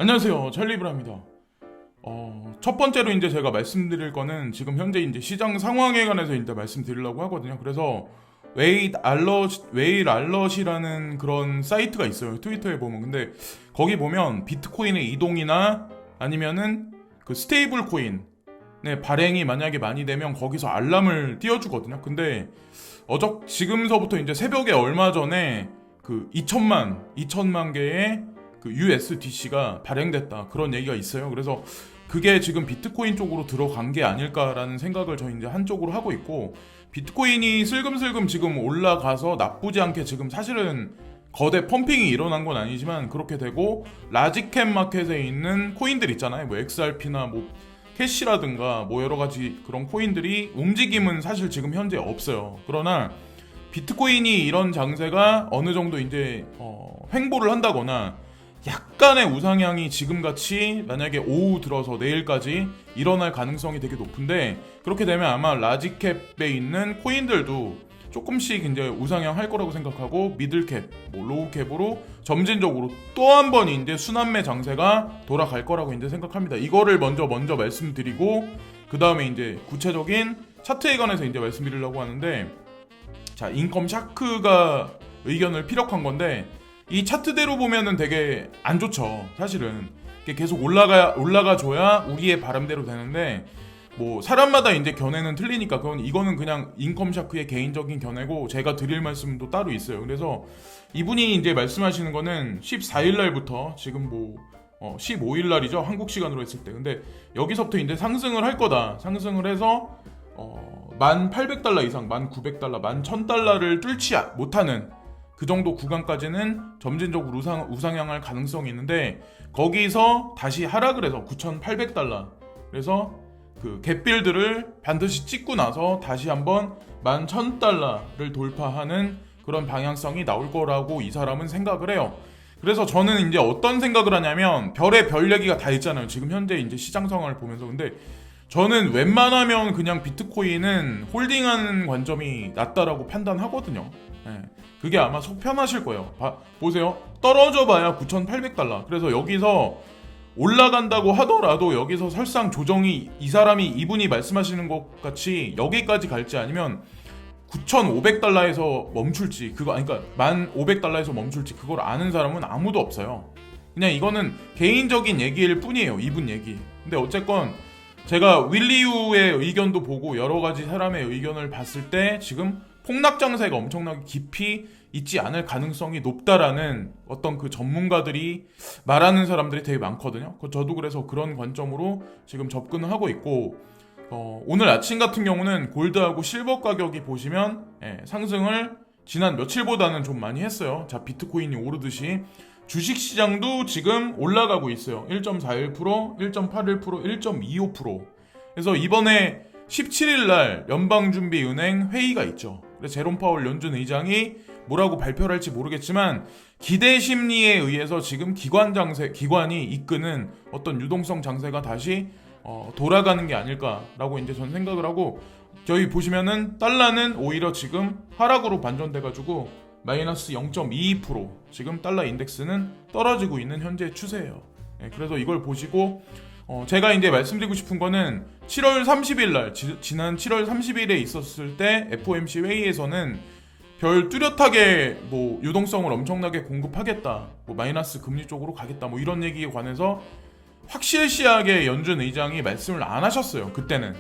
안녕하세요. 찰리브라입니다. 첫 번째로 이제 제가 말씀드릴 거는 지금 현재 이제 시장 상황에 관해서 이제 말씀드리려고 하거든요. 그래서 웨일 알럿이라는 그런 사이트가 있어요. 트위터에 보면. 근데 거기 보면 비트코인의 이동이나 아니면은 그 스테이블 코인의 발행이 만약에 많이 되면 거기서 알람을 띄워주거든요. 근데 지금서부터 이제 새벽에 얼마 전에 그 2천만 개의 그 USDC가 발행됐다 그런 얘기가 있어요. 그래서 그게 지금 비트코인 쪽으로 들어간 게 아닐까라는 생각을 저 이제 한쪽으로 하고 있고, 비트코인이 슬금슬금 지금 올라가서 나쁘지 않게 지금 사실은 거대 펌핑이 일어난 건 아니지만 그렇게 되고, 라지캡 마켓에 있는 코인들 있잖아요. 뭐 XRP나 뭐 캐시라든가 뭐 여러 가지 그런 코인들이 움직임은 사실 지금 현재 없어요. 그러나 비트코인이 이런 장세가 어느 정도 이제 횡보를 한다거나 약간의 우상향이 지금같이 만약에 오후 들어서 내일까지 일어날 가능성이 되게 높은데, 그렇게 되면 아마 라지캡에 있는 코인들도 조금씩 이제 우상향 할 거라고 생각하고, 미들캡, 뭐 로우캡으로 점진적으로 또 한 번 이제 순환매 장세가 돌아갈 거라고 이제 생각합니다. 이거를 먼저 말씀드리고, 그 다음에 이제 구체적인 차트에 관해서 이제 말씀드리려고 하는데, 자, 인컴 샤크가 의견을 피력한 건데, 이 차트대로 보면은 되게 안 좋죠. 사실은 이게 계속 올라가 줘야 우리의 바람대로 되는데, 뭐 사람마다 이제 견해는 틀리니까 이거는 그냥 인컴 샤크의 개인적인 견해고, 제가 드릴 말씀도 따로 있어요. 그래서 이분이 이제 말씀하시는 거는 14일 날부터 지금 뭐 15일 날이죠. 한국 시간으로 했을 때. 근데 여기서부터 이제 상승을 할 거다. 상승을 해서 1,800달러 이상, 1,900달러, 11,000달러를 뚫지 못하는 그 정도 구간까지는 점진적으로 우상향할 가능성이 있는데, 거기서 다시 하락을 해서 9,800달러, 그래서 그 갭빌드를 반드시 찍고 나서 다시 한번 11,000달러를 돌파하는 그런 방향성이 나올 거라고 이 사람은 생각을 해요. 그래서 저는 이제 어떤 생각을 하냐면, 별 얘기가 다 있잖아요. 지금 현재 이제 시장 상황을 보면서. 근데 저는 웬만하면 그냥 비트코인은 홀딩하는 관점이 낫다라고 판단하거든요. 예. 그게 아마 속 편하실 거예요. 보세요. 떨어져 봐야 9,800달러. 그래서 여기서 올라간다고 하더라도 여기서 설상 조정이, 이분이 말씀하시는 것 같이 여기까지 갈지, 아니면 9,500달러에서 멈출지, 그러니까 1,500달러에서 멈출지, 그걸 아는 사람은 아무도 없어요. 그냥 이거는 개인적인 얘기일 뿐이에요. 이분 얘기. 근데 어쨌건 제가 윌리유의 의견도 보고 여러 가지 사람의 의견을 봤을 때 지금 폭락 장세가 엄청나게 깊이 있지 않을 가능성이 높다라는 어떤 그 전문가들이 말하는 사람들이 되게 많거든요. 저도 그래서 그런 관점으로 지금 접근을 하고 있고, 오늘 아침 같은 경우는 골드하고 실버 가격이 보시면 상승을 지난 며칠보다는 좀 많이 했어요. 자, 비트코인이 오르듯이 주식시장도 지금 올라가고 있어요. 1.41%, 1.81%, 1.25%. 그래서 이번에 17일 날 연방준비은행 회의가 있죠. 그래서 제롬 파월 연준 의장이 뭐라고 발표를 할지 모르겠지만, 기대 심리에 의해서 지금 기관이 이끄는 어떤 유동성 장세가 다시 돌아가는 게 아닐까라고 이제 전 생각을 하고, 저희 보시면은 달러는 오히려 지금 하락으로 반전돼가지고 마이너스 0.22%, 지금 달러 인덱스는 떨어지고 있는 현재 추세예요. 그래서 이걸 보시고, 제가 이제 말씀드리고 싶은 거는 7월 30일 날, 지난 7월 30일에 있었을 때 FOMC 회의에서는 별 뚜렷하게 뭐 유동성을 엄청나게 공급하겠다, 뭐 마이너스 금리 쪽으로 가겠다, 뭐 이런 얘기에 관해서 확실시하게 연준 의장이 말씀을 안 하셨어요. 그때는.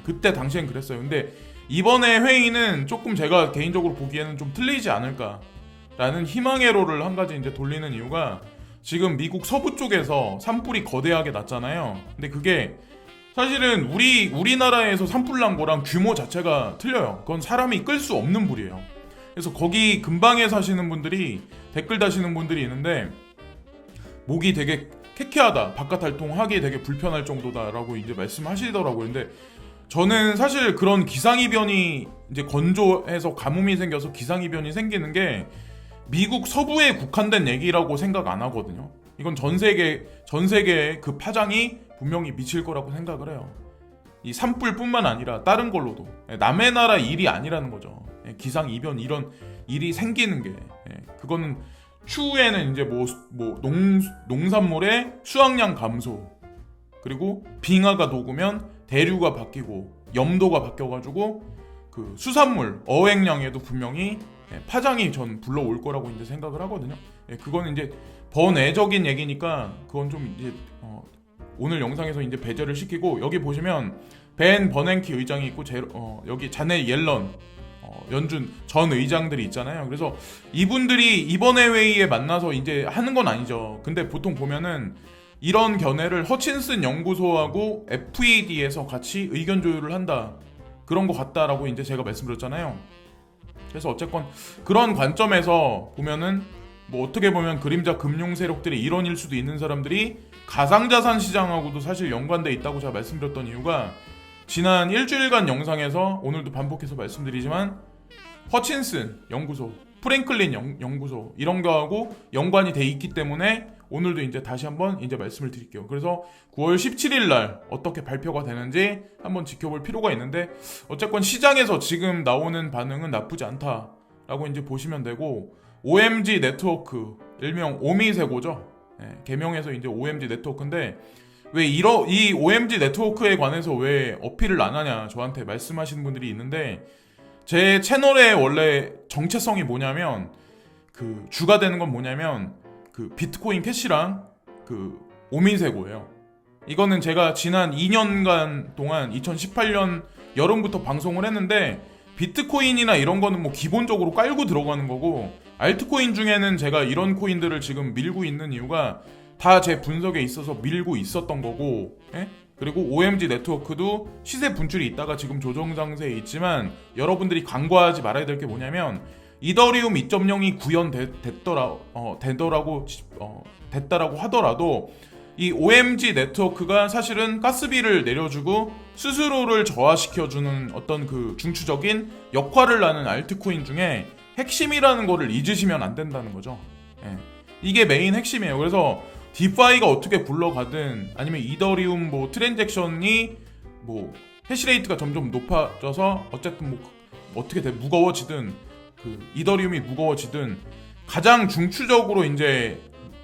그때 당시엔 그랬어요. 근데 이번에 회의는 조금 제가 개인적으로 보기에는 좀 틀리지 않을까라는 희망의 로를 한 가지 이제 돌리는 이유가, 지금 미국 서부 쪽에서 산불이 거대하게 났잖아요. 근데 그게 사실은 우리나라에서 산불 난 거랑 규모 자체가 틀려요. 그건 사람이 끌 수 없는 불이에요. 그래서 거기 근방에 사시는 분들이 댓글 다시는 분들이 있는데, 목이 되게 쾌쾌하다, 바깥 활동하기 되게 불편할 정도다라고 이제 말씀하시더라고요. 근데 저는 사실 그런 기상이변이 이제 건조해서 가뭄이 생겨서 기상이변이 생기는 게 미국 서부에 국한된 얘기라고 생각 안 하거든요. 이건 전 세계에 그 파장이 분명히 미칠 거라고 생각을 해요. 이 산불뿐만 아니라 다른 걸로도 남의 나라 일이 아니라는 거죠. 기상이변 이런 일이 생기는 게, 그거는 추후에는 이제 뭐 농산물의 수확량 감소, 그리고 빙하가 녹으면 대류가 바뀌고 염도가 바뀌어가지고 그 수산물 어획량에도 분명히 파장이 전 불러올 거라고 이제 생각을 하거든요. 그거는 이제 번외적인 얘기니까 그건 좀 이제 오늘 영상에서 이제 배제를 시키고, 여기 보시면 벤 버냉키 의장이 있고 여기 자네 옐런 연준 전 의장들이 있잖아요. 그래서 이분들이 이번에 회의에 만나서 이제 하는 건 아니죠. 근데 보통 보면은 이런 견해를 허친슨 연구소하고 FED에서 같이 의견 조율을 한다, 그런 것 같다라고 이제 제가 말씀드렸잖아요. 그래서 어쨌건 그런 관점에서 보면은 뭐 어떻게 보면 그림자 금융 세력들의 일원일 수도 있는 사람들이 가상자산 시장하고도 사실 연관돼 있다고 제가 말씀드렸던 이유가, 지난 일주일간 영상에서 오늘도 반복해서 말씀드리지만 허친슨 연구소, 프랭클린 연구소 이런 거하고 연관이 돼 있기 때문에 오늘도 이제 다시 한번 이제 말씀을 드릴게요. 그래서 9월 17일 날 어떻게 발표가 되는지 한번 지켜볼 필요가 있는데, 어쨌건 시장에서 지금 나오는 반응은 나쁘지 않다라고 이제 보시면 되고, OMG 네트워크, 일명 오미세고죠. 개명해서 이제 OMG 네트워크인데, 왜 이 OMG 네트워크에 관해서 왜 어필을 안 하냐 저한테 말씀하시는 분들이 있는데, 제 채널의 원래 정체성이 뭐냐면, 그 주가 되는 건 뭐냐면 그 비트코인 캐시랑 그 오미세고예요. 이거는 제가 지난 2년간 동안 2018년 여름부터 방송을 했는데, 비트코인이나 이런 거는 뭐 기본적으로 깔고 들어가는 거고, 알트코인 중에는 제가 이런 코인들을 지금 밀고 있는 이유가 다 제 분석에 있어서 밀고 있었던 거고, 그리고 OMG 네트워크도 시세 분출이 있다가 지금 조정 장세에 있지만, 여러분들이 간과하지 말아야 될 게 뭐냐면, 이더리움 2.0이 됐다라고 하더라도 이 OMG 네트워크가 사실은 가스비를 내려주고 수수료를 저하시켜주는 어떤 그 중추적인 역할을 하는 알트코인 중에 핵심이라는 거를 잊으시면 안 된다는 거죠. 이게 메인 핵심이에요. 그래서 디파이가 어떻게 굴러가든, 아니면 이더리움 뭐 트랜잭션이 뭐 해시레이트가 점점 높아져서 어쨌든 뭐 어떻게 무거워지든, 그 이더리움이 무거워지든, 가장 중추적으로 이제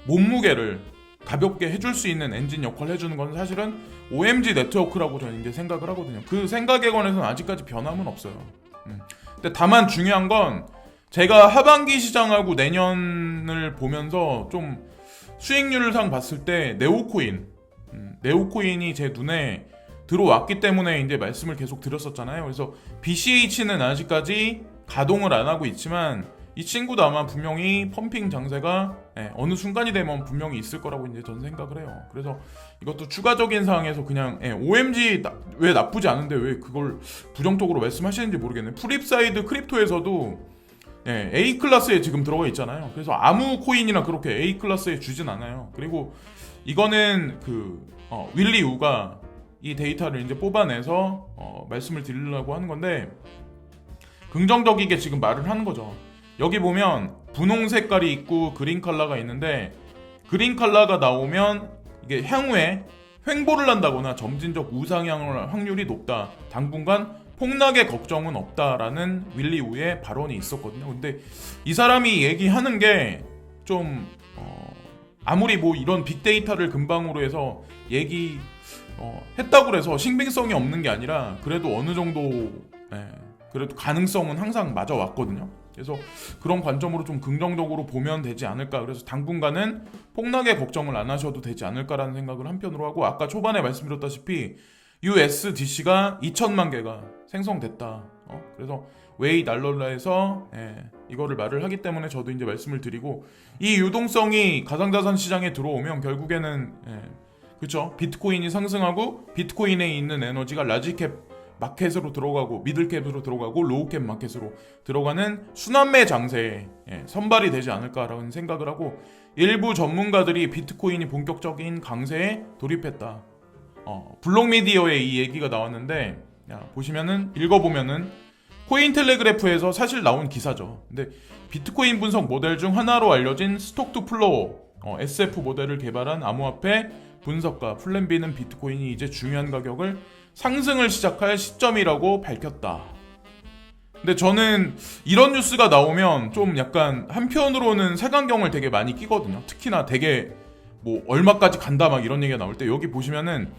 몸무게를 가볍게 해줄 수 있는 엔진 역할을 해주는 건 사실은 OMG 네트워크라고 저는 이제 생각을 하거든요. 그 생각에 관해서는 아직까지 변함은 없어요. 근데 다만 중요한 건, 제가 하반기 시장하고 내년을 보면서 좀 수익률상 봤을 때 네오코인이 제 눈에 들어왔기 때문에 이제 말씀을 계속 드렸었잖아요. 그래서 BCH는 아직까지 가동을 안 하고 있지만, 이 친구도 아마 분명히 펌핑 장세가 어느 순간이 되면 분명히 있을 거라고 이제 저는 생각을 해요. 그래서 이것도 추가적인 사항에서 그냥 OMG 왜 나쁘지 않은데 왜 그걸 부정적으로 말씀하시는지 모르겠네요. 프립사이드 크립토에서도 A 클래스에 지금 들어가 있잖아요. 그래서 아무 코인이나 그렇게 A 클래스에 주진 않아요. 그리고 이거는 그 윌리 우가 이 데이터를 이제 뽑아내서 말씀을 드리려고 하는 건데, 긍정적이게 지금 말을 하는 거죠. 여기 보면 분홍 색깔이 있고 그린 컬러가 있는데, 그린 컬러가 나오면 이게 향후에 횡보를 한다거나 점진적 우상향을 확률이 높다, 당분간 폭락의 걱정은 없다라는 윌리 우의 발언이 있었거든요. 근데 이 사람이 얘기하는 게 좀 아무리 뭐 이런 빅데이터를 근방으로 해서 했다고 해서 신빙성이 없는 게 아니라, 그래도 어느 정도 그래도 가능성은 항상 맞아 왔거든요. 그래서 그런 관점으로 좀 긍정적으로 보면 되지 않을까. 그래서 당분간은 폭락의 걱정을 안 하셔도 되지 않을까라는 생각을 한편으로 하고, 아까 초반에 말씀드렸다시피 USDC가 2천만 개가 생성됐다. 그래서 웨이 달러에서 이거를 말을 하기 때문에 저도 이제 말씀을 드리고, 이 유동성이 가상자산 시장에 들어오면 결국에는 그렇죠. 비트코인이 상승하고 비트코인에 있는 에너지가 라지캡 마켓으로 들어가고 미들캡으로 들어가고 로우캡 마켓으로 들어가는 순환매 장세에 선발이 되지 않을까라는 생각을 하고, 일부 전문가들이 비트코인이 본격적인 강세에 돌입했다. 블록미디어에 이 얘기가 나왔는데, 보시면은 읽어보면은 코인텔레그래프에서 사실 나온 기사죠. 근데 비트코인 분석 모델 중 하나로 알려진 스톡 투 플로우 SF 모델을 개발한 암호화폐 분석가 플랜비는 비트코인이 이제 중요한 가격을 상승을 시작할 시점이라고 밝혔다. 근데 저는 이런 뉴스가 나오면 좀 약간 한편으로는 색안경을 되게 많이 끼거든요. 특히나 되게 뭐 얼마까지 간다 막 이런 얘기가 나올 때 여기 보시면은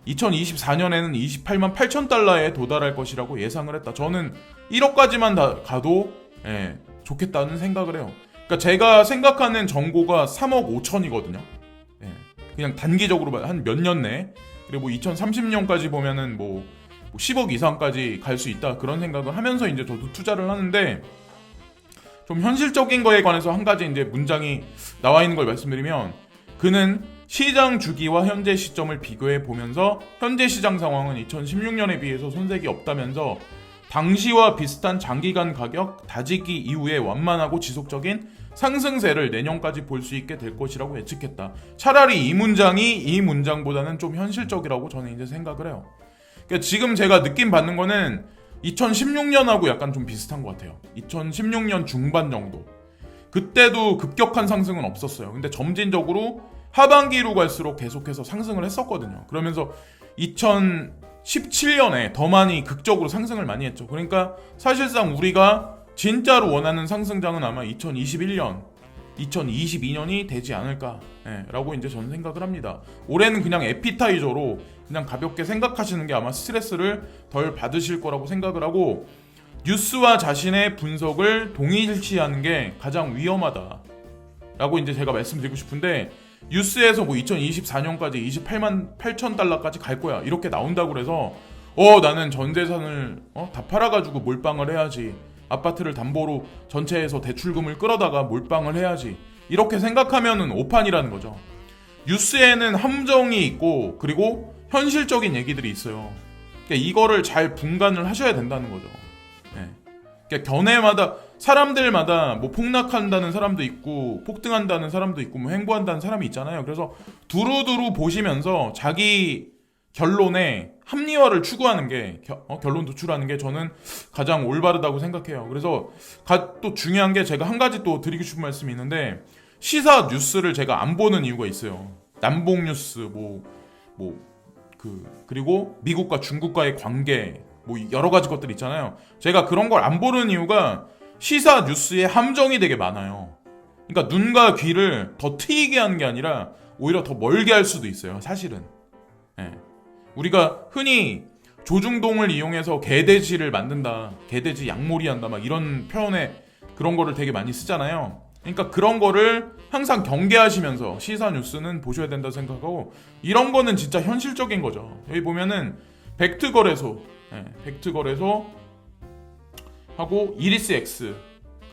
2024년에는 28만 8천 달러에 도달할 것이라고 예상을 했다. 저는 1억까지만 가도 좋겠다는 생각을 해요. 그러니까 제가 생각하는 정고가 3억 5천이거든요. 그냥 단기적으로 한 몇 년 내에. 그리고 뭐 2030년까지 보면은 뭐 10억 이상까지 갈 수 있다 그런 생각을 하면서 이제 저도 투자를 하는데, 좀 현실적인 거에 관해서 한 가지 이제 문장이 나와 있는 걸 말씀드리면, 그는 시장 주기와 현재 시점을 비교해 보면서 현재 시장 상황은 2016년에 비해서 손색이 없다면서 당시와 비슷한 장기간 가격 다지기 이후에 완만하고 지속적인 상승세를 내년까지 볼 수 있게 될 것이라고 예측했다. 차라리 이 문장이 이 문장보다는 좀 현실적이라고 저는 이제 생각을 해요. 그러니까 지금 제가 느낌 받는 거는 2016년하고 약간 좀 비슷한 것 같아요. 2016년 중반 정도. 그때도 급격한 상승은 없었어요. 근데 점진적으로 하반기로 갈수록 계속해서 상승을 했었거든요. 그러면서 2017년에 더 많이 극적으로 상승을 많이 했죠. 그러니까 사실상 우리가 진짜로 원하는 상승장은 아마 2021년, 2022년이 되지 않을까라고 이제 저는 생각을 합니다. 올해는 그냥 에피타이저로 그냥 가볍게 생각하시는 게 아마 스트레스를 덜 받으실 거라고 생각을 하고, 뉴스와 자신의 분석을 동일시하는 게 가장 위험하다라고 이제 제가 말씀드리고 싶은데, 뉴스에서 뭐 2024년까지 28만 8천 달러까지 갈 거야 이렇게 나온다고 그래서 나는 전 재산을 다 팔아가지고 몰빵을 해야지, 아파트를 담보로 전체에서 대출금을 끌어다가 몰빵을 해야지 이렇게 생각하면은 오판이라는 거죠. 뉴스에는 함정이 있고 그리고 현실적인 얘기들이 있어요. 그러니까 이거를 잘 분간을 하셔야 된다는 거죠. 그러니까 견해마다 사람들마다 뭐 폭락한다는 사람도 있고 폭등한다는 사람도 있고 뭐 횡보한다는 사람이 있잖아요. 그래서 두루두루 보시면서 자기 결론에 합리화를 추구하는 게 결론 도출하는 게 저는 가장 올바르다고 생각해요. 그래서 또 중요한 게 제가 한 가지 또 드리고 싶은 말씀이 있는데, 시사 뉴스를 제가 안 보는 이유가 있어요. 남북 뉴스 그리고 미국과 중국과의 관계 뭐 여러 가지 것들 있잖아요. 제가 그런 걸 안 보는 이유가 시사 뉴스에 함정이 되게 많아요. 그러니까 눈과 귀를 더 트이게 하는 게 아니라 오히려 더 멀게 할 수도 있어요. 사실은. 우리가 흔히 조중동을 이용해서 개돼지를 만든다, 개돼지 양몰이 한다 막 이런 표현에 그런 거를 되게 많이 쓰잖아요. 그러니까 그런 거를 항상 경계하시면서 시사 뉴스는 보셔야 된다 생각하고, 이런 거는 진짜 현실적인 거죠. 여기 보면은 벡트거래소 하고 이리스X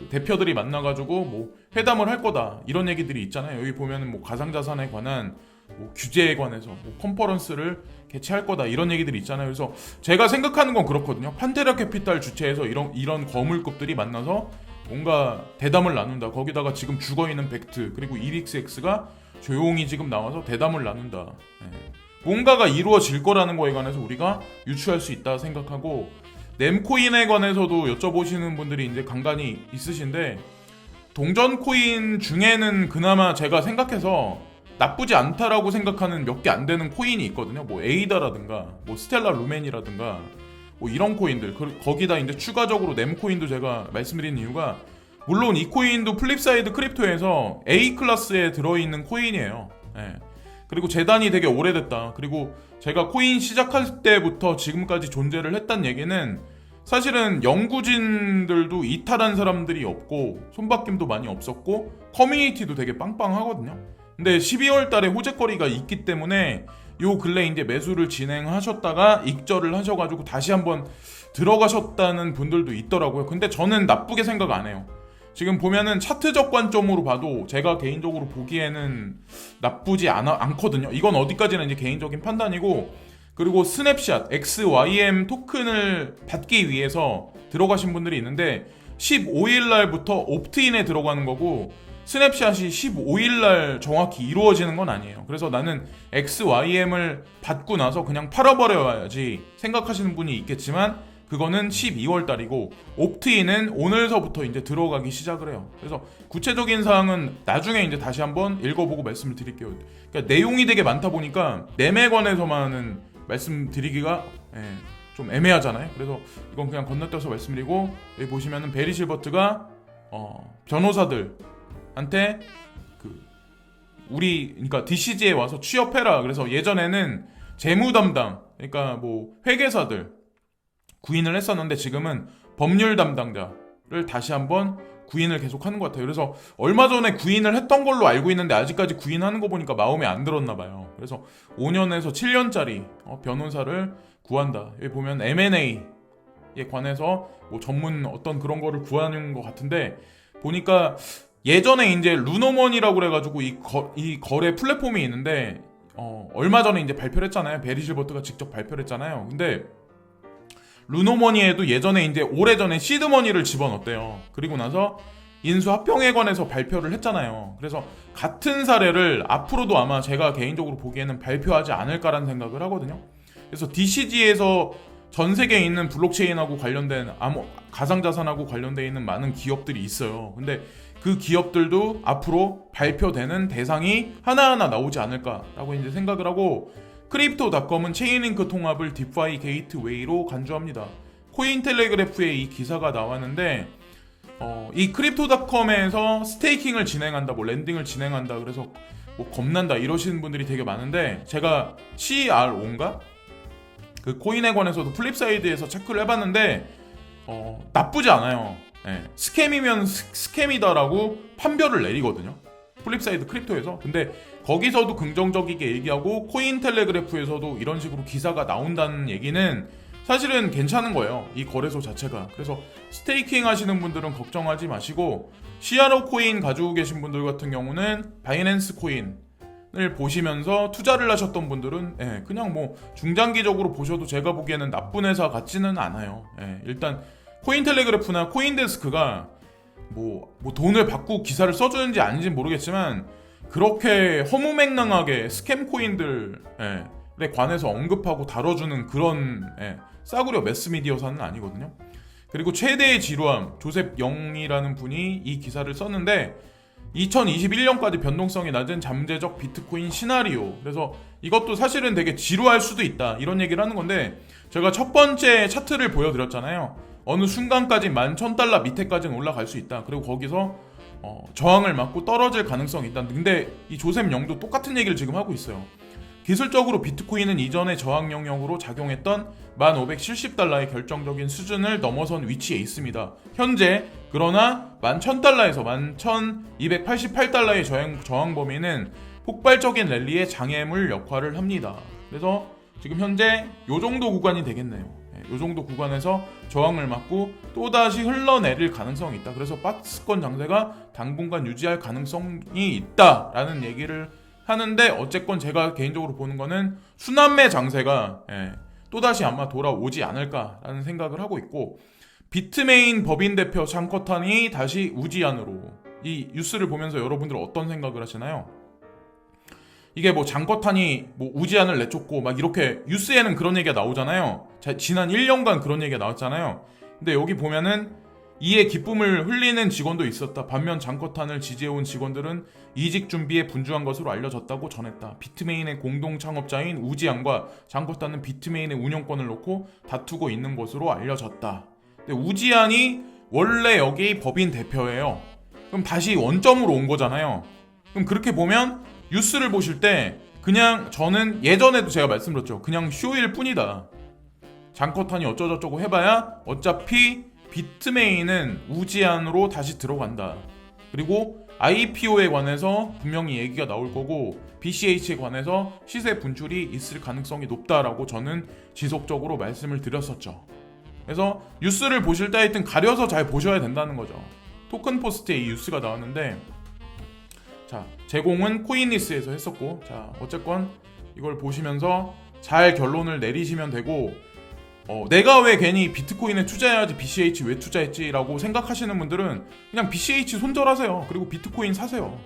그 대표들이 만나가지고 뭐 회담을 할 거다 이런 얘기들이 있잖아요. 여기 보면은 뭐 가상자산에 관한 뭐 규제에 관해서 뭐 컨퍼런스를 개최할 거다 이런 얘기들이 있잖아요. 그래서 제가 생각하는 건 그렇거든요. 판테라 캐피탈 주최해서 이런 거물급들이 만나서 뭔가 대담을 나눈다. 거기다가 지금 죽어있는 벡트 그리고 이릭스X가 조용히 지금 나와서 대담을 나눈다. 뭔가가 이루어질 거라는 거에 관해서 우리가 유추할 수 있다 생각하고, nem코인에 관해서도 여쭤보시는 분들이 이제 간간히 있으신데, 동전 코인 중에는 그나마 제가 생각해서 나쁘지 않다라고 생각하는 몇 개 안 되는 코인이 있거든요. 뭐 에이다라든가 뭐 스텔라 루멘이라든가 뭐 이런 코인들, 거기다 이제 추가적으로 nem코인도 제가 말씀드린 이유가, 물론 이 코인도 플립사이드 크립토에서 A 클래스에 들어있는 코인이에요. 그리고 재단이 되게 오래됐다. 그리고 제가 코인 시작할 때부터 지금까지 존재를 했단 얘기는, 사실은 연구진들도 이탈한 사람들이 없고 손바뀜도 많이 없었고 커뮤니티도 되게 빵빵하거든요. 근데 12월 달에 호재거리가 있기 때문에 요 근래 이제 매수를 진행하셨다가 익절을 하셔가지고 다시 한번 들어가셨다는 분들도 있더라고요. 근데 저는 나쁘게 생각 안 해요. 지금 보면은 차트적 관점으로 봐도 제가 개인적으로 보기에는 나쁘지 않거든요. 이건 어디까지나 이제 개인적인 판단이고, 그리고 스냅샷 XYM 토큰을 받기 위해서 들어가신 분들이 있는데 15일 날부터 옵트인에 들어가는 거고, 스냅샷이 15일 날 정확히 이루어지는 건 아니에요. 그래서 나는 XYM을 받고 나서 그냥 팔아버려야지 생각하시는 분이 있겠지만, 그거는 12월 달이고 옵트인은 오늘서부터 이제 들어가기 시작을 해요. 그래서 구체적인 사항은 나중에 이제 다시 한번 읽어보고 말씀을 드릴게요. 그러니까 내용이 되게 많다 보니까 매매 관해서만은 말씀드리기가 좀 애매하잖아요. 그래서 이건 그냥 건너뛰어서 말씀드리고, 여기 보시면은 베리 실버트가 변호사들한테 그러니까 DCG에 와서 취업해라. 그래서 예전에는 재무 담당, 그러니까 뭐 회계사들 구인을 했었는데 지금은 법률 담당자를 다시 한번 구인을 계속하는 것 같아요. 그래서 얼마 전에 구인을 했던 걸로 알고 있는데 아직까지 구인하는 거 보니까 마음에 안 들었나 봐요. 그래서 5년에서 7년짜리 변호사를 구한다. 여기 보면 M&A에 관해서 뭐 전문 어떤 그런 거를 구하는 것 같은데, 보니까 예전에 이제 루노먼이라고 그래가지고 이 거래 플랫폼이 있는데 얼마 전에 이제 발표를 했잖아요. 베리 실버트가 직접 발표를 했잖아요. 근데 루노머니에도 예전에 이제 오래전에 시드머니를 집어넣었대요. 그리고 나서 인수합병에 관해서 발표를 했잖아요. 그래서 같은 사례를 앞으로도 아마 제가 개인적으로 보기에는 발표하지 않을까라는 생각을 하거든요. 그래서 DCG에서 전 세계에 있는 블록체인하고 관련된 가상자산하고 관련되어 있는 많은 기업들이 있어요. 근데 그 기업들도 앞으로 발표되는 대상이 하나하나 나오지 않을까라고 이제 생각을 하고, 크립토닷컴은 체인링크 통합을 디파이 게이트웨이로 간주합니다. 코인텔레그래프에 이 기사가 나왔는데 이 크립토닷컴에서 스테이킹을 진행한다, 뭐 랜딩을 진행한다, 그래서 뭐 겁난다 이러시는 분들이 되게 많은데, 제가 CRO인가? 그 코인에 관해서도 플립사이드에서 체크를 해봤는데 나쁘지 않아요. 네. 스캠이면 스캠이다라고 판별을 내리거든요. 플립사이드 크립토에서. 근데 거기서도 긍정적이게 얘기하고 코인텔레그래프에서도 이런 식으로 기사가 나온다는 얘기는 사실은 괜찮은 거예요. 이 거래소 자체가. 그래서 스테이킹 하시는 분들은 걱정하지 마시고, CRO 코인 가지고 계신 분들 같은 경우는 바이낸스 코인을 보시면서 투자를 하셨던 분들은 그냥 뭐 중장기적으로 보셔도 제가 보기에는 나쁜 회사 같지는 않아요. 일단 코인텔레그래프나 코인데스크가 뭐 돈을 받고 기사를 써주는지 아닌지는 모르겠지만 그렇게 허무맹랑하게 스캠 코인들에 관해서 언급하고 다뤄주는 그런 싸구려 매스미디어사는 아니거든요. 그리고 최대의 지루함, 조셉 영이라는 분이 이 기사를 썼는데 2021년까지 변동성이 낮은 잠재적 비트코인 시나리오. 그래서 이것도 사실은 되게 지루할 수도 있다, 이런 얘기를 하는 건데, 제가 첫 번째 차트를 보여드렸잖아요. 어느 순간까지 11,000달러 밑에까지는 올라갈 수 있다. 그리고 거기서 저항을 맞고 떨어질 가능성이 있다. 근데 이 조셉 영도 똑같은 얘기를 지금 하고 있어요. 기술적으로 비트코인은 이전의 저항 영역으로 작용했던 1,570달러의 결정적인 수준을 넘어선 위치에 있습니다. 현재 그러나 11,000달러에서 11,288달러의 저항 범위는 폭발적인 랠리의 장애물 역할을 합니다. 그래서 지금 현재 요 정도 구간이 되겠네요. 이 정도 구간에서 저항을 맞고 또다시 흘러내릴 가능성이 있다. 그래서 박스권 장세가 당분간 유지할 가능성이 있다라는 얘기를 하는데, 어쨌건 제가 개인적으로 보는 거는 순환매 장세가 또다시 아마 돌아오지 않을까라는 생각을 하고 있고, 비트메인 법인 대표 장커탄이 다시 우지안으로, 이 뉴스를 보면서 여러분들 어떤 생각을 하시나요? 이게 뭐 장커탄이 뭐 우지안을 내쫓고 막 이렇게 뉴스에는 그런 얘기가 나오잖아요. 지난 1년간 그런 얘기가 나왔잖아요. 근데 여기 보면은 이에 기쁨을 흘리는 직원도 있었다. 반면 장커탄을 지지해온 직원들은 이직 준비에 분주한 것으로 알려졌다고 전했다. 비트메인의 공동 창업자인 우지안과 장커탄은 비트메인의 운영권을 놓고 다투고 있는 것으로 알려졌다. 근데 우지안이 원래 여기 법인 대표예요. 그럼 다시 원점으로 온 거잖아요. 그럼 그렇게 보면 뉴스를 보실 때 그냥 저는 예전에도 제가 말씀드렸죠. 그냥 쇼일 뿐이다. 장커탄이 어쩌저쩌고 해봐야 어차피 비트메인은 우지안으로 다시 들어간다. 그리고 IPO에 관해서 분명히 얘기가 나올 거고 BCH에 관해서 시세 분출이 있을 가능성이 높다라고 저는 지속적으로 말씀을 드렸었죠. 그래서 뉴스를 보실 때 하여튼 가려서 잘 보셔야 된다는 거죠. 토큰포스트에 이 뉴스가 나왔는데, 자, 제공은 코인리스에서 했었고, 자, 어쨌건 이걸 보시면서 잘 결론을 내리시면 되고, 내가 왜 괜히 비트코인에 투자해야지 BCH 왜 투자했지라고 생각하시는 분들은 그냥 BCH 손절하세요. 그리고 비트코인 사세요.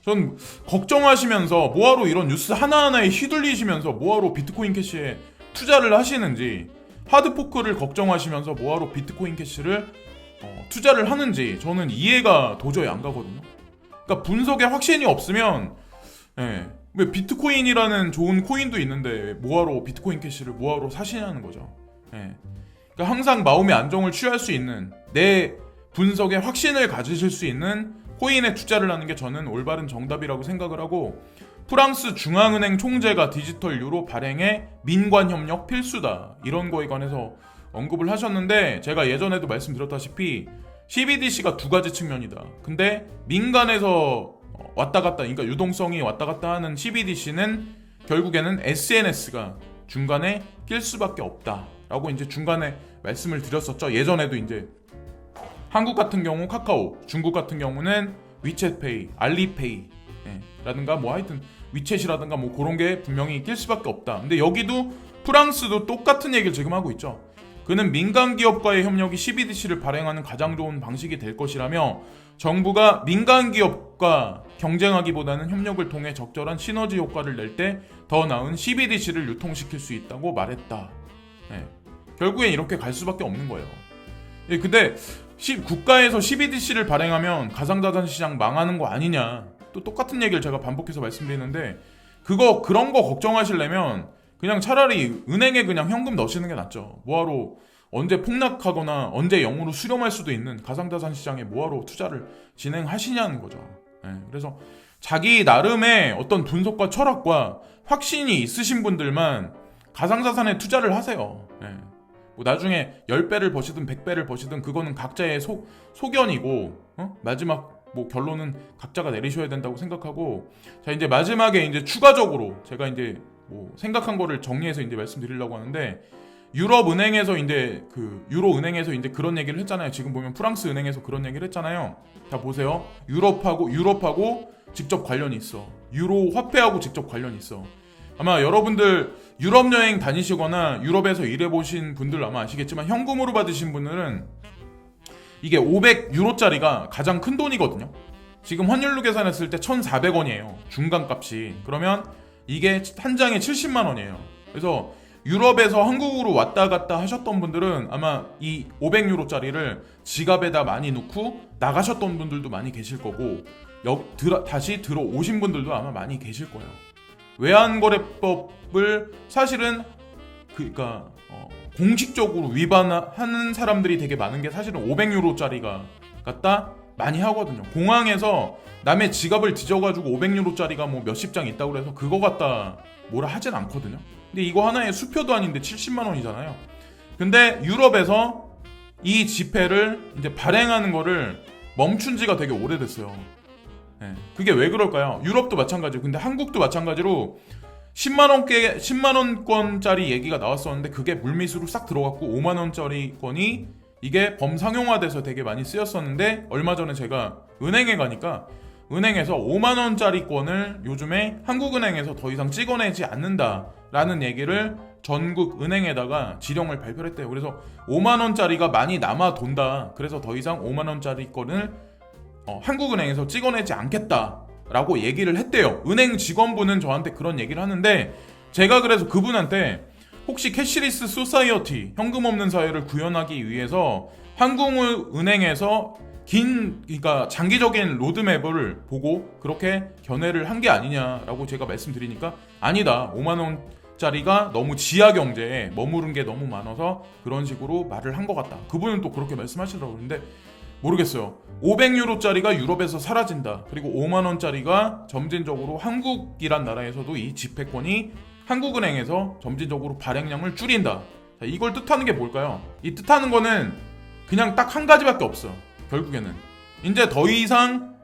전 걱정하시면서 뭐하러 이런 뉴스 하나하나에 휘둘리시면서 뭐하러 비트코인 캐시에 투자를 하시는지, 하드포크를 걱정하시면서 뭐하러 비트코인 캐시를 투자를 하는지 저는 이해가 도저히 안 가거든요. 그러니까 분석에 확신이 없으면 왜 비트코인이라는 좋은 코인도 있는데 뭐하러 비트코인 캐시를 뭐하러 사시냐는 거죠. 예. 그러니까 항상 마음의 안정을 취할 수 있는, 내 분석에 확신을 가지실 수 있는 코인에 투자를 하는 게 저는 올바른 정답이라고 생각을 하고, 프랑스 중앙은행 총재가 디지털 유로 발행에 민관 협력 필수다, 이런 거에 관해서 언급을 하셨는데, 제가 예전에도 말씀드렸다시피 CBDC가 두 가지 측면이다. 근데 민간에서 왔다 갔다, 그러니까 유동성이 왔다 갔다 하는 CBDC는 결국에는 SNS가 중간에 낄 수밖에 없다라고 이제 중간에 말씀을 드렸었죠. 예전에도 이제 한국 같은 경우 카카오, 중국 같은 경우는 위챗페이, 알리페이, 라든가 뭐 하여튼 위챗이라든가 뭐 그런 게 분명히 낄 수밖에 없다. 근데 여기도 프랑스도 똑같은 얘기를 지금 하고 있죠. 그는 민간 기업과의 협력이 CBDC를 발행하는 가장 좋은 방식이 될 것이라며, 정부가 민간 기업과 경쟁하기보다는 협력을 통해 적절한 시너지 효과를 낼 때 더 나은 CBDC를 유통시킬 수 있다고 말했다. 결국엔 이렇게 갈 수밖에 없는 거예요. 근데 국가에서 CBDC를 발행하면 가상자산 시장 망하는 거 아니냐, 또 똑같은 얘기를 제가 반복해서 말씀드리는데, 그런 거 걱정하시려면 그냥 차라리 은행에 그냥 현금 넣으시는 게 낫죠. 뭐하러 언제 폭락하거나 언제 0으로 수렴할 수도 있는 가상자산 시장에 뭐하러 투자를 진행하시냐는 거죠. 그래서 자기 나름의 어떤 분석과 철학과 확신이 있으신 분들만 가상자산에 투자를 하세요. 뭐 나중에 10배를 버시든 100배를 버시든 그거는 각자의 소견이고, 마지막 뭐 결론은 각자가 내리셔야 된다고 생각하고, 자, 이제 마지막에 이제 추가적으로 제가 이제 뭐 생각한 거를 정리해서 이제 말씀드리려고 하는데, 유럽 은행에서 이제 유로 은행에서 이제 그런 얘기를 했잖아요. 지금 보면 프랑스 은행에서 그런 얘기를 했잖아요. 자, 보세요. 유럽하고 직접 관련이 있어. 유로 화폐하고 직접 관련이 있어. 아마 여러분들 유럽 여행 다니시거나 유럽에서 일해보신 분들 아마 아시겠지만, 현금으로 받으신 분들은 이게 500유로짜리가 가장 큰 돈이거든요. 지금 환율로 계산했을 때 1,400원이에요. 중간값이. 그러면 이게 한 장에 70만 원이에요. 그래서 유럽에서 한국으로 왔다 갔다 하셨던 분들은 아마 이 500유로짜리를 지갑에다 많이 넣고 나가셨던 분들도 많이 계실 거고, 다시 들어오신 분들도 아마 많이 계실 거예요. 외환거래법을 사실은 그러니까 공식적으로 위반하는 사람들이 되게 많은 게 사실은 500유로짜리가 갖다 많이 하거든요. 공항에서 남의 지갑을 뒤져가지고 500유로짜리가 뭐 몇십 장 있다고 해서 그거 갖다 뭐라 하진 않거든요. 근데 이거 하나에 수표도 아닌데 70만 원이잖아요. 근데 유럽에서 이 지폐를 이제 발행하는 거를 멈춘 지가 되게 오래됐어요. 그게 왜 그럴까요? 유럽도 마찬가지고, 근데 한국도 마찬가지로 10만원권짜리 얘기가 나왔었는데 그게 물밑으로 싹 들어갔고 5만원짜리 건이 이게 범상용화돼서 되게 많이 쓰였었는데, 얼마 전에 제가 은행에 가니까 은행에서 5만원짜리 건을 요즘에 한국은행에서 더 이상 찍어내지 않는다라는 얘기를 전국 은행에다가 지령을 발표를 했대요. 그래서 5만원짜리가 많이 남아 돈다. 그래서 더 이상 5만원짜리 건을 한국은행에서 찍어내지 않겠다라고 얘기를 했대요. 은행 직원분은 저한테 그런 얘기를 하는데, 제가 그래서 그분한테 혹시 캐시리스 소사이어티, 현금 없는 사회를 구현하기 위해서 한국은행에서 그러니까 장기적인 로드맵을 보고 그렇게 견해를 한 게 아니냐라고 제가 말씀드리니까, 아니다, 5만원짜리가 너무 지하 경제에 머무른 게 너무 많아서 그런 식으로 말을 한 것 같다. 그분은 또 그렇게 말씀하시더라고요. 근데 모르겠어요. 500유로짜리가 유럽에서 사라진다. 그리고 5만원짜리가 점진적으로 한국이란 나라에서도 이 지폐권이 한국은행에서 점진적으로 발행량을 줄인다. 자, 이걸 뜻하는 게 뭘까요? 이 뜻하는 거는 그냥 딱 한 가지밖에 없어요. 결국에는 이제 더 이상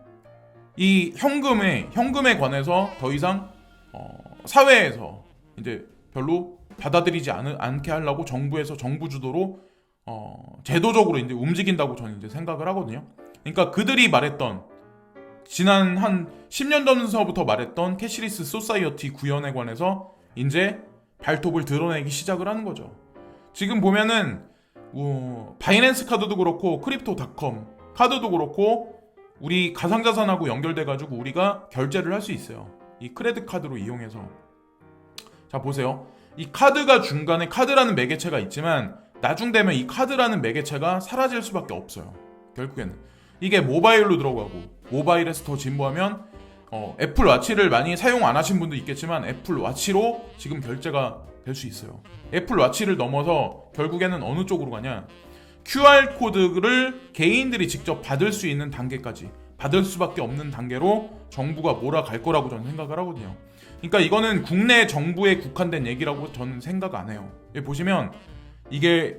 이 현금에 관해서 더 이상 사회에서 이제 별로 받아들이지 않게 하려고 정부에서 정부 주도로 제도적으로 이제 움직인다고 저는 이제 생각을 하거든요. 그러니까 그들이 말했던, 지난 한 10년 전서부터 말했던 캐시리스 소사이어티 구현에 관해서 이제 발톱을 드러내기 시작을 하는 거죠. 지금 보면은 바이낸스 카드도 그렇고 크립토닷컴 카드도 그렇고 우리 가상자산하고 연결돼가지고 우리가 결제를 할 수 있어요. 이 크레딧 카드로 이용해서. 자, 보세요. 이 카드가 중간에 카드라는 매개체가 있지만 나중 되면 이 카드라는 매개체가 사라질 수밖에 없어요. 결국에는 이게 모바일로 들어가고, 모바일에서 더 진보하면 애플 워치를 많이 사용 안 하신 분도 있겠지만 애플 워치로 지금 결제가 될 수 있어요. 애플 워치를 넘어서 결국에는 어느 쪽으로 가냐? QR 코드를 개인들이 직접 받을 수 있는 단계까지, 받을 수밖에 없는 단계로 정부가 몰아갈 거라고 저는 생각을 하거든요. 그러니까 이거는 국내 정부에 국한된 얘기라고 저는 생각 안 해요. 여기 보시면 이게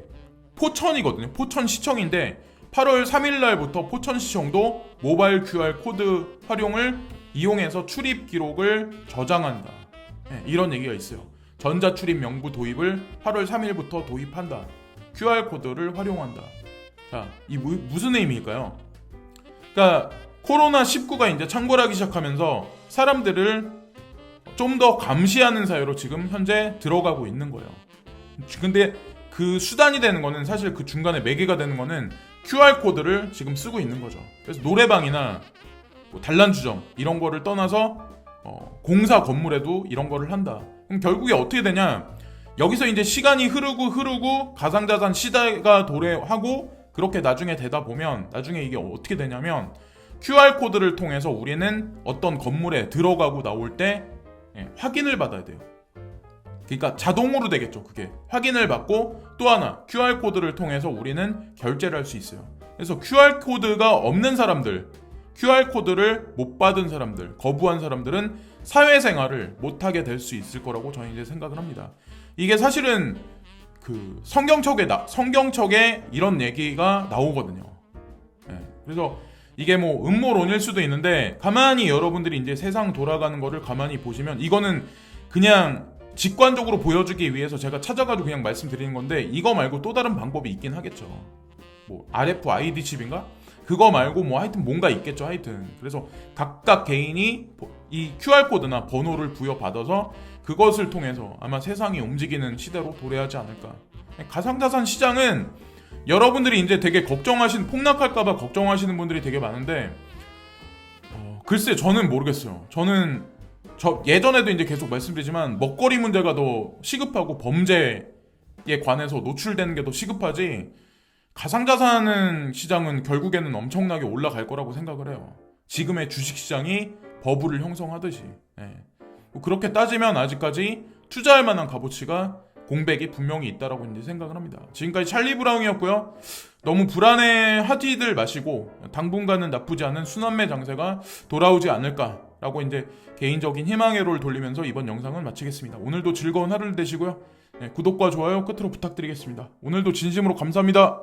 포천이거든요. 포천시청인데 8월 3일 날부터 포천시청도 모바일 QR 코드 활용을 이용해서 출입 기록을 저장한다. 이런 얘기가 있어요. 전자출입 명부 도입을 8월 3일부터 도입한다. QR 코드를 활용한다. 자, 이 무슨 의미일까요? 그러니까 코로나19가 이제 창궐하기 시작하면서 사람들을 좀 더 감시하는 사회로 지금 현재 들어가고 있는 거예요. 근데 그 수단이 되는 거는, 사실 그 중간에 매개가 되는 거는 QR 코드를 지금 쓰고 있는 거죠. 그래서 노래방이나 뭐 단란주점 이런 거를 떠나서 공사 건물에도 이런 거를 한다. 그럼 결국에 어떻게 되냐? 여기서 이제 시간이 흐르고 가상자산 시대가 도래하고 그렇게 나중에 되다 보면 나중에 이게 어떻게 되냐면 QR 코드를 통해서 우리는 어떤 건물에 들어가고 나올 때 확인을 받아야 돼요. 그러니까 자동으로 되겠죠. 그게 확인을 받고, 또 하나 QR 코드를 통해서 우리는 결제를 할 수 있어요. 그래서 QR 코드가 없는 사람들, QR 코드를 못 받은 사람들, 거부한 사람들은 사회생활을 못하게 될 수 있을 거라고 저는 이제 생각을 합니다. 이게 사실은 그 성경책에 이런 얘기가 나오거든요. 그래서 이게 뭐 음모론일 수도 있는데, 가만히 여러분들이 이제 세상 돌아가는 거를 가만히 보시면, 이거는 그냥 직관적으로 보여주기 위해서 제가 찾아가지고 그냥 말씀드리는 건데, 이거 말고 또 다른 방법이 있긴 하겠죠. 뭐 RFID 칩인가? 그거 말고 뭐 하여튼 뭔가 있겠죠. 하여튼 그래서 각각 개인이 이 QR코드나 번호를 부여받아서 그것을 통해서 아마 세상이 움직이는 시대로 도래하지 않을까. 가상자산 시장은 여러분들이 이제 되게 폭락할까봐 걱정하시는 분들이 되게 많은데, 글쎄 저는 모르겠어요. 저 예전에도 이제 계속 말씀드리지만 먹거리 문제가 더 시급하고 범죄에 관해서 노출되는 게 더 시급하지, 가상자산 시장은 결국에는 엄청나게 올라갈 거라고 생각을 해요. 지금의 주식시장이 버블을 형성하듯이. 그렇게 따지면 아직까지 투자할 만한 값어치가, 공백이 분명히 있다라고 이제 생각을 합니다. 지금까지 찰리 브라운이었고요. 너무 불안해하지들 마시고 당분간은 나쁘지 않은 순환매 장세가 돌아오지 않을까라고 이제 개인적인 희망의 롤 돌리면서 이번 영상을 마치겠습니다. 오늘도 즐거운 하루를 되시고요. 구독과 좋아요 끝으로 부탁드리겠습니다. 오늘도 진심으로 감사합니다.